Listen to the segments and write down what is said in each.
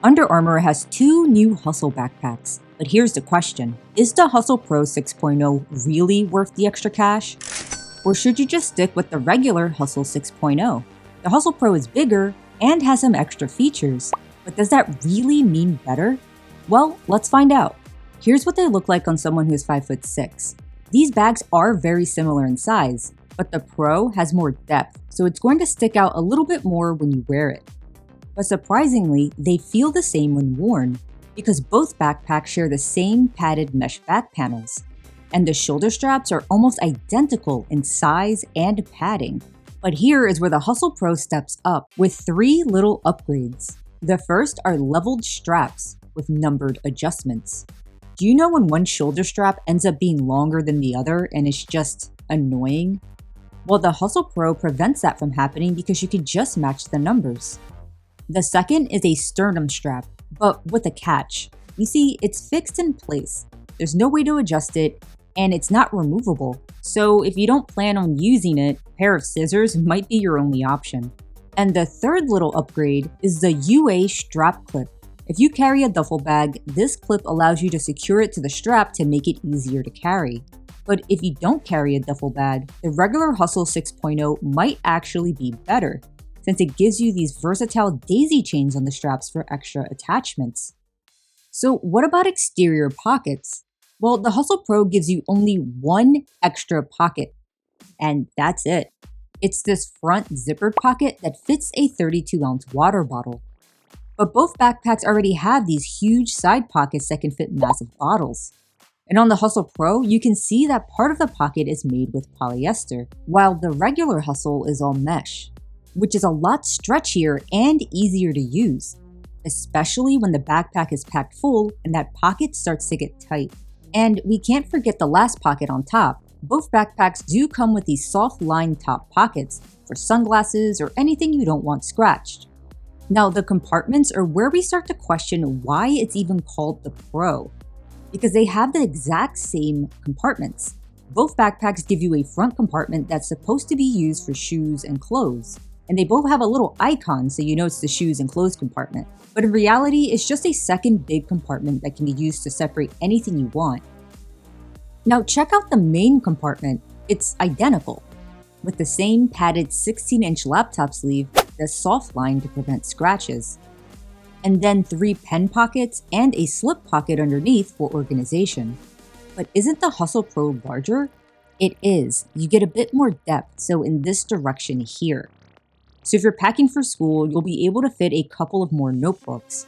Under Armour has two new Hustle backpacks, but here's the question. Is the Hustle Pro 6.0 really worth the extra cash? Or should you just stick with the regular Hustle 6.0? The Hustle Pro is bigger and has some extra features, but does that really mean better? Well, let's find out. Here's what they look like on someone who is 5'6". These bags are very similar in size, but the Pro has more depth, so it's going to stick out a little bit more when you wear it. But surprisingly, they feel the same when worn, because both backpacks share the same padded mesh back panels. And the shoulder straps are almost identical in size and padding. But here is where the Hustle Pro steps up with three little upgrades. The first are leveled straps with numbered adjustments. Do you know when one shoulder strap ends up being longer than the other and it's just annoying? Well, the Hustle Pro prevents that from happening because you can just match the numbers. The second is a sternum strap, but with a catch. You see, it's fixed in place. There's no way to adjust it, and it's not removable. So if you don't plan on using it, a pair of scissors might be your only option. And the third little upgrade is the UA strap clip. If you carry a duffel bag, this clip allows you to secure it to the strap to make it easier to carry. But if you don't carry a duffel bag, the regular Hustle 6.0 might actually be better, since it gives you these versatile daisy chains on the straps for extra attachments. So what about exterior pockets? Well, the Hustle Pro gives you only one extra pocket, and that's it. It's this front zippered pocket that fits a 32-ounce water bottle. But both backpacks already have these huge side pockets that can fit massive bottles. And on the Hustle Pro, you can see that part of the pocket is made with polyester, while the regular Hustle is all mesh, which is a lot stretchier and easier to use, especially when the backpack is packed full and that pocket starts to get tight. And we can't forget the last pocket on top. Both backpacks do come with these soft lined top pockets for sunglasses or anything you don't want scratched. Now, the compartments are where we start to question why it's even called the Pro, because they have the exact same compartments. Both backpacks give you a front compartment that's supposed to be used for shoes and clothes. And they both have a little icon so you know it's the shoes and clothes compartment. But in reality, it's just a second big compartment that can be used to separate anything you want. Now check out the main compartment. It's identical, with the same padded 16-inch laptop sleeve that's soft lined to prevent scratches. And then 3 pen pockets and a slip pocket underneath for organization. But isn't the Hustle Pro larger? It is. You get a bit more depth, so in this direction here. So if you're packing for school, you'll be able to fit a couple of more notebooks.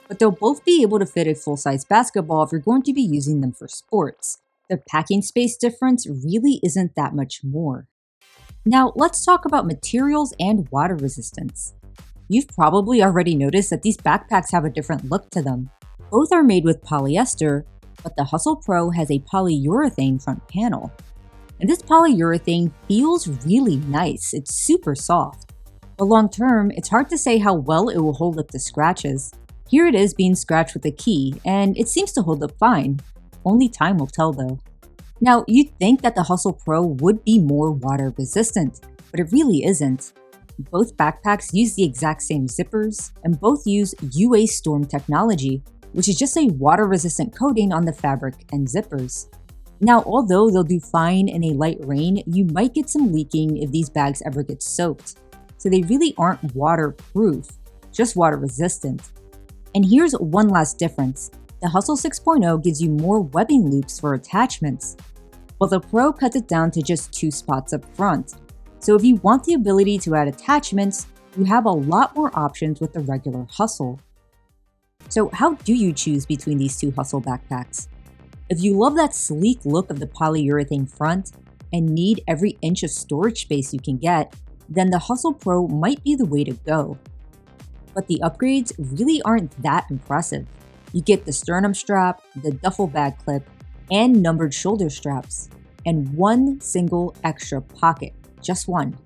But they'll both be able to fit a full-size basketball if you're going to be using them for sports. The packing space difference really isn't that much more. Now let's talk about materials and water resistance. You've probably already noticed that these backpacks have a different look to them. Both are made with polyester, but the Hustle Pro has a polyurethane front panel. And this polyurethane feels really nice. It's super soft. But long term, it's hard to say how well it will hold up to scratches. Here it is being scratched with a key, and it seems to hold up fine. Only time will tell though. Now, you'd think that the Hustle Pro would be more water resistant, but it really isn't. Both backpacks use the exact same zippers, and both use UA Storm technology, which is just a water resistant coating on the fabric and zippers. Now, although they'll do fine in a light rain, you might get some leaking if these bags ever get soaked. So they really aren't waterproof, just water resistant. And here's one last difference. The Hustle 6.0 gives you more webbing loops for attachments, while the Pro cuts it down to just 2 spots up front. So if you want the ability to add attachments, you have a lot more options with the regular Hustle. So how do you choose between these two Hustle backpacks? If you love that sleek look of the polyurethane front and need every inch of storage space you can get, then the Hustle Pro might be the way to go. But the upgrades really aren't that impressive. You get the sternum strap, the duffel bag clip, and numbered shoulder straps, and one single extra pocket, just one.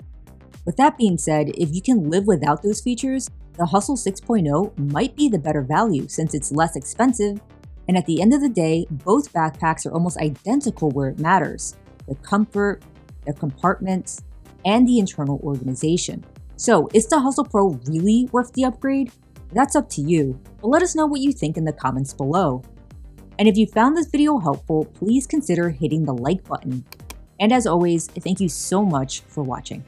With that being said, if you can live without those features, the Hustle 6.0 might be the better value since it's less expensive, and at the end of the day, both backpacks are almost identical where it matters: the comfort, the compartments, and the internal organization. So is the Hustle Pro really worth the upgrade? That's up to you, but let us know what you think in the comments below. And if you found this video helpful, please consider hitting the like button. And as always, thank you so much for watching.